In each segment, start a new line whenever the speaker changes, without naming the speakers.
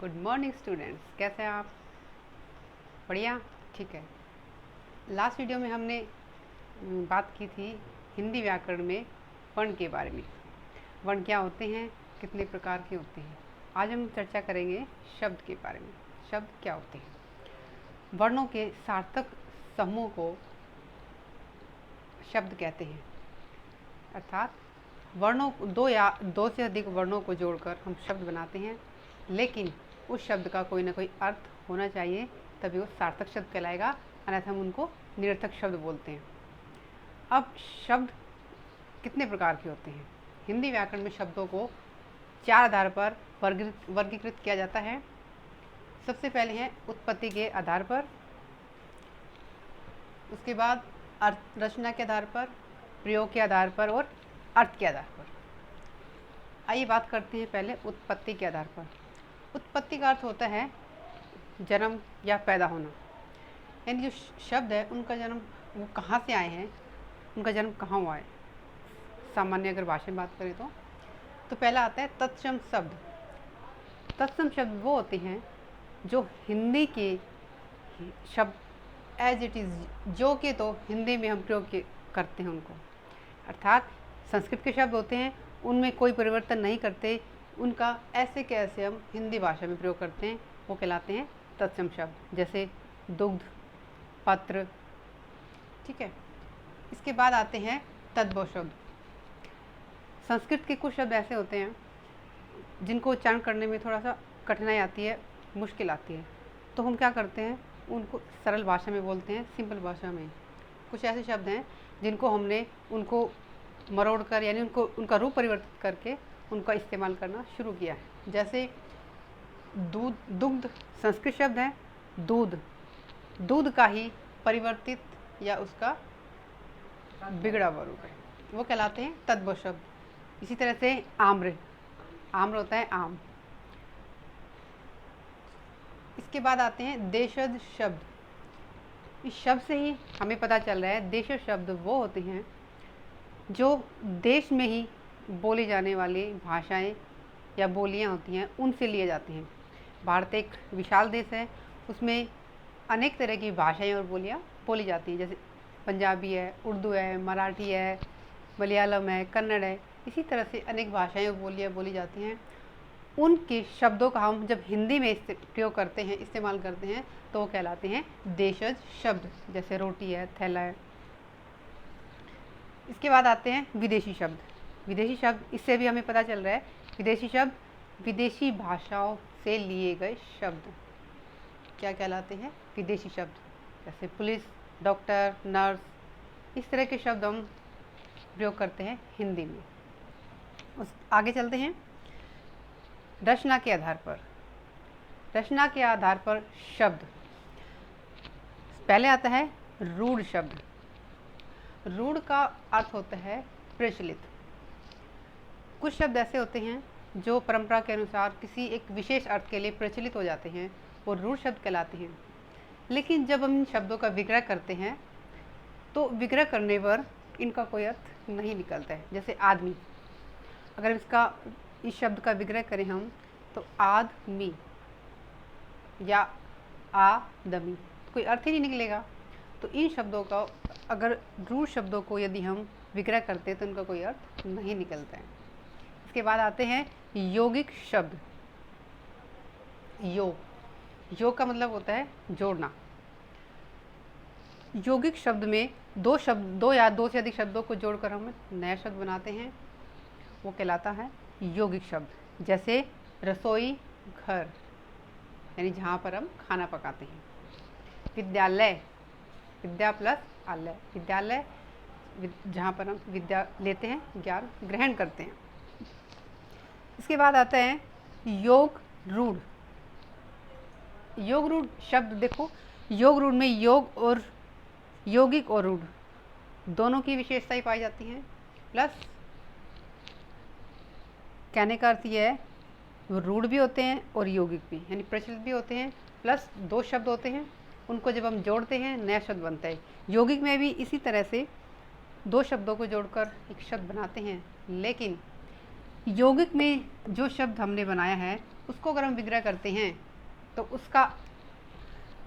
Good morning students, कैसे हैं आप? बढ़िया, ठीक है। लास्ट वीडियो में हमने बात की थी हिंदी व्याकरण में वर्ण के बारे में। वर्ण क्या होते हैं, कितने प्रकार के होते हैं। आज हम चर्चा करेंगे शब्द के बारे में। शब्द क्या होते हैं? वर्णों के सार्थक समूह को शब्द कहते हैं। अर्थात वर्णों दो से अधिक वर्णों को जोड़कर हम शब्द बनाते हैं, लेकिन उस शब्द का कोई ना कोई अर्थ होना चाहिए, तभी वो सार्थक शब्द कहलाएगा, अन्यथा हम उनको निरर्थक शब्द बोलते हैं। अब शब्द कितने प्रकार के होते हैं? हिंदी व्याकरण में शब्दों को 4 आधार पर वर्गीकृत किया जाता है। सबसे पहले है उत्पत्ति के आधार पर, उसके बाद अर्थ रचना के आधार पर, प्रयोग के आधार पर और अर्थ के आधार पर। आइए बात करते हैं पहले उत्पत्ति के आधार पर। उत्पत्ति का अर्थ होता है जन्म या पैदा होना, यानी जो शब्द है उनका जन्म वो कहाँ से आए हैं, उनका जन्म कहाँ हुआ है। सामान्य अगर भाषा में बात करें तो पहला आता है तत्सम शब्द। तत्सम शब्द वो होते हैं जो हिंदी के शब्द एज इट इज़, जो कि तो हिंदी में हम प्रयोग करते हैं उनको, अर्थात संस्कृत के शब्द होते हैं उनमें कोई परिवर्तन नहीं करते, उनका ऐसे कैसे हम हिंदी भाषा में प्रयोग करते हैं, वो कहलाते हैं तत्सम शब्द। जैसे दुग्ध, पत्र, ठीक है। इसके बाद आते हैं तद्भव शब्द। संस्कृत के कुछ शब्द ऐसे होते हैं जिनको उच्चारण करने में थोड़ा सा कठिनाई आती है, मुश्किल आती है, तो हम क्या करते हैं, उनको सरल भाषा में बोलते हैं, सिंपल भाषा में। कुछ ऐसे शब्द हैं जिनको हमने उनको मरोड़ कर, यानी उनका रूप परिवर्तित करके उनका इस्तेमाल करना शुरू किया है। जैसे दूध, दुग्ध संस्कृत शब्द है, दूध, दूध का ही परिवर्तित या उसका बिगड़ा हुआ रूप है, वो कहलाते हैं तद्भव शब्द। इसी तरह से आम्र, आम्र होता है आम। इसके बाद आते हैं देशज शब्द। इस शब्द से ही हमें पता चल रहा है देशज शब्द वो होते हैं जो देश में ही बोली जाने वाली भाषाएं या बोलियां होती हैं उनसे लिए जाते हैं। भारत एक विशाल देश है, उसमें अनेक तरह की भाषाएं और बोलियां बोली जाती हैं। जैसे पंजाबी है, उर्दू है, मराठी है, मलयालम है, कन्नड़ है, इसी तरह से अनेक भाषाएं और बोलियां बोली जाती हैं। उनके शब्दों का हम जब हिंदी में प्रयोग करते हैं, इस्तेमाल करते हैं, तो वो कहलाते हैं देशज शब्द। जैसे रोटी है, थैला है। इसके बाद आते हैं विदेशी शब्द। विदेशी शब्द, इससे भी हमें पता चल रहा है विदेशी शब्द विदेशी भाषाओं से लिए गए शब्द क्या कहलाते हैं, विदेशी शब्द। जैसे पुलिस, डॉक्टर, नर्स, इस तरह के शब्द हम प्रयोग करते हैं हिंदी में। आगे चलते हैं रचना के आधार पर। रचना के आधार पर शब्द, पहले आता है रूढ़ शब्द। रूढ़ का अर्थ होता है प्रचलित। कुछ शब्द ऐसे होते हैं जो परंपरा के अनुसार किसी एक विशेष अर्थ के लिए प्रचलित हो जाते हैं, वो रूढ़ शब्द कहलाते हैं। लेकिन जब हम इन शब्दों का विग्रह करते हैं तो विग्रह करने पर इनका कोई अर्थ नहीं निकलता है। जैसे आदमी, अगर इस शब्द का विग्रह करें हम तो आदमी या आदमी, कोई अर्थ ही नहीं निकलेगा। तो इन शब्दों का, अगर रूढ़ शब्दों को यदि हम विग्रह करते हैं तो इनका कोई अर्थ नहीं निकलता है। इसके बाद आते हैं यौगिक शब्द। योग का मतलब होता है जोड़ना। यौगिक शब्द में दो या दो से अधिक शब्दों को जोड़कर हम नया शब्द बनाते हैं, वो कहलाता है यौगिक शब्द। जैसे रसोई घर, यानी जहाँ पर हम खाना पकाते हैं। विद्यालय, विद्या प्लस आलय, विद्यालय जहाँ पर हम विद्या लेते हैं, ज्ञान ग्रहण करते हैं। इसके बाद आता है योग रूढ़। योग रूढ़ शब्द देखो, योग रूढ़ में योग और यौगिक और रूढ़ दोनों की विशेषताएं पाई जाती हैं। प्लस कहने का अर्थ यह है रूढ़ भी होते हैं और यौगिक भी, यानी प्रचलित भी होते हैं। प्लस दो शब्द होते हैं, उनको जब हम जोड़ते हैं नया शब्द बनता है। यौगिक में भी इसी तरह से दो शब्दों को जोड़कर एक शब्द बनाते हैं, लेकिन यौगिक में जो शब्द हमने बनाया है उसको अगर हम विग्रह करते हैं तो उसका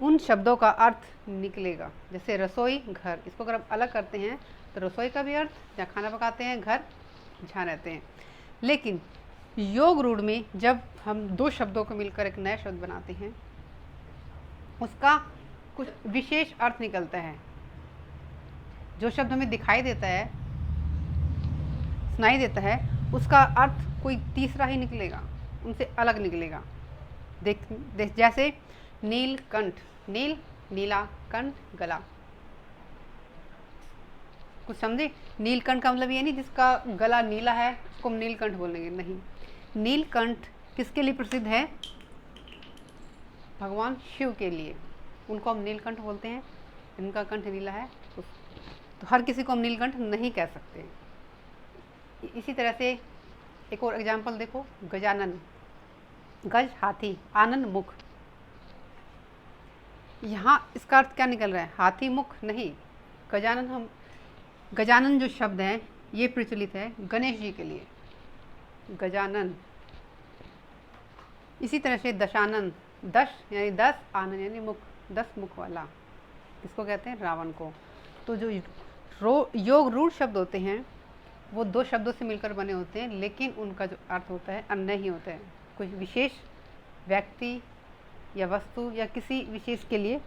उन शब्दों का अर्थ निकलेगा। जैसे रसोई, घर, इसको अगर हम अलग करते हैं तो रसोई का भी अर्थ जहाँ खाना पकाते हैं, घर जहाँ रहते हैं। लेकिन योग रूढ़ में जब हम दो शब्दों को मिलकर एक नया शब्द बनाते हैं उसका कुछ विशेष अर्थ निकलता है। जो शब्द हमें दिखाई देता है, सुनाई देता है, उसका अर्थ कोई तीसरा ही निकलेगा, उनसे अलग निकलेगा। देख जैसे नीलकंठ, नील नीला, कंठ गला। कुछ समझे? नीलकंठ का मतलब ये नहीं जिसका गला नीला है उसको हम नीलकंठ बोलेंगे, नहीं। नीलकंठ किसके लिए प्रसिद्ध है? भगवान शिव के लिए, उनको हम नीलकंठ बोलते हैं। इनका कंठ नीला है तो हर किसी को हम नीलकंठ नहीं कह सकते। इसी तरह से एक और एग्जाम्पल देखो, गजानन, गज हाथी, आनंद मुख। यहाँ इसका अर्थ क्या निकल रहा है? हाथी मुख नहीं। गजानन जो शब्द है ये प्रचलित है गणेश जी के लिए, गजानन। इसी तरह से दशानन, दश यानी 10, आनंद यानी मुख, 10 मुख वाला, किसको कहते हैं? रावण को। तो जो योग रूढ़ शब्द होते हैं वो दो शब्दों से मिलकर बने होते हैं, लेकिन उनका जो अर्थ होता है अन्य ही होता है। कुछ विशेष व्यक्ति या वस्तु या किसी विशेष के लिए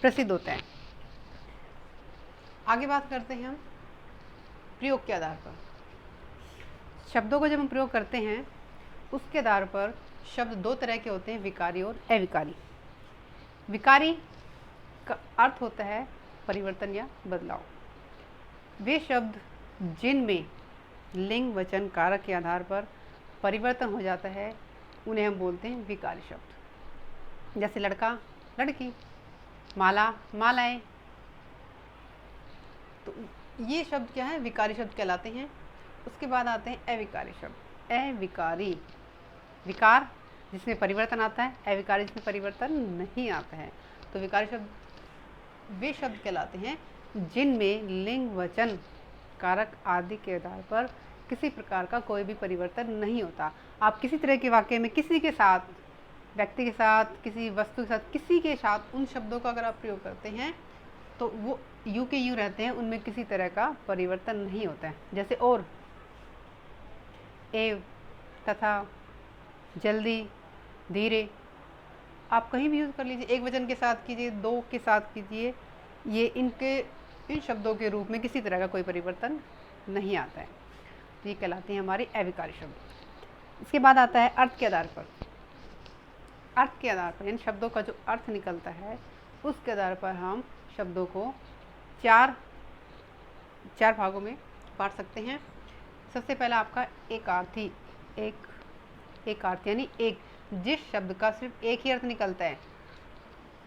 प्रसिद्ध होता है। आगे बात करते हैं हम प्रयोग के आधार पर। शब्दों को जब हम प्रयोग करते हैं उसके आधार पर शब्द दो तरह के होते हैं, विकारी और अविकारी। विकारी का अर्थ होता है परिवर्तन या बदलाव। वे शब्द जिनमें लिंग, वचन, कारक के आधार पर परिवर्तन हो जाता है उन्हें हम बोलते हैं विकारी शब्द। जैसे लड़का, लड़की, माला, मालाएं। तो ये शब्द क्या है? विकारी शब्द कहलाते हैं। उसके बाद आते हैं अविकारी शब्द। अविकारी, विकार जिसमें परिवर्तन आता है, अविकारी जिसमें परिवर्तन नहीं आता है। तो विकारी शब्द वे शब्द कहलाते हैं जिनमें लिंग, वचन, कारक आदि के आधार पर किसी प्रकार का कोई भी परिवर्तन नहीं होता। आप किसी तरह के वाक्य में किसी के साथ, व्यक्ति के साथ, किसी वस्तु के साथ, किसी के साथ उन शब्दों का अगर आप प्रयोग करते हैं तो वो यूं के यूं रहते हैं, उनमें किसी तरह का परिवर्तन नहीं होता है। जैसे और, एव, तथा, जल्दी, धीरे, आप कहीं भी यूज़ कर लीजिए। एक वचन के साथ कीजिए, दो के साथ कीजिए, ये इन शब्दों के रूप में किसी तरह का कोई परिवर्तन नहीं आता है। तो ये कहलाते हैं हमारे अविकारी शब्द। इसके बाद आता है अर्थ के आधार पर। अर्थ के आधार पर यानी शब्दों का जो अर्थ निकलता है उसके आधार पर हम शब्दों को चार भागों में बांट सकते हैं। सबसे पहला आपका एकार्थी। एकार्थी यानी एक, जिस शब्द का सिर्फ एक ही अर्थ निकलता है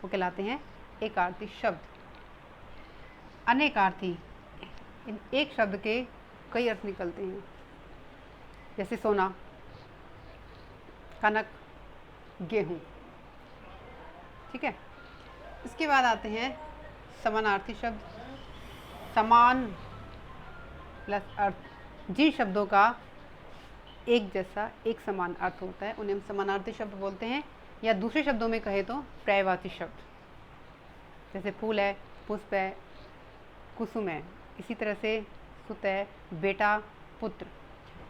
वो कहलाते हैं एकार्थी शब्द। अनेकार्थी, एक शब्द के कई अर्थ निकलते हैं, जैसे सोना, कनक, गेहूँ। ठीक है। इसके बाद आते हैं समानार्थी शब्द। समान प्लस अर्थ, जिन शब्दों का एक जैसा, एक समान अर्थ होता है उन्हें हम समानार्थी शब्द बोलते हैं। या दूसरे शब्दों में कहे तो पर्यायवाची शब्द, जैसे फूल है, पुष्प है, कुसुम है। इसी तरह से सुत है, बेटा, पुत्र।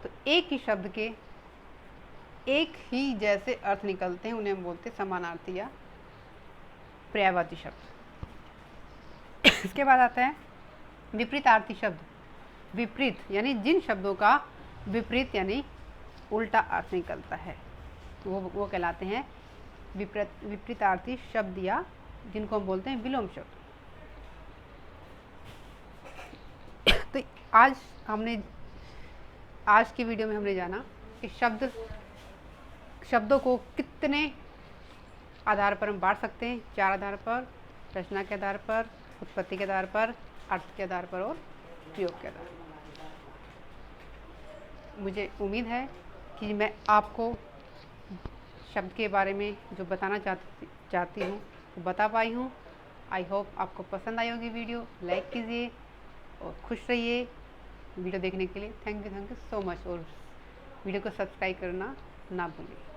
तो एक ही शब्द के एक ही जैसे अर्थ निकलते हैं उन्हें हम बोलते हैं समानार्थी या पर्यायवाची शब्द। इसके बाद आता है विपरीतार्थी शब्द। विपरीत यानी जिन शब्दों का विपरीत यानी उल्टा अर्थ निकलता है वो कहलाते हैं विपरीतार्थी शब्द, या जिनको हम बोलते हैं विलोम शब्द। तो आज की वीडियो में हमने जाना कि शब्दों को कितने आधार पर हम बांट सकते हैं। 4 आधार पर, रचना के आधार पर, उत्पत्ति के आधार पर, अर्थ के आधार पर और प्रयोग के आधार पर। मुझे उम्मीद है कि मैं आपको शब्द के बारे में जो बताना चाहती हूँ वो बता पाई हूँ। आई होप आपको पसंद आई होगी वीडियो। लाइक कीजिए और खुश रहिए। वीडियो देखने के लिए थैंक यू सो मच। और वीडियो को सब्सक्राइब करना ना भूलें।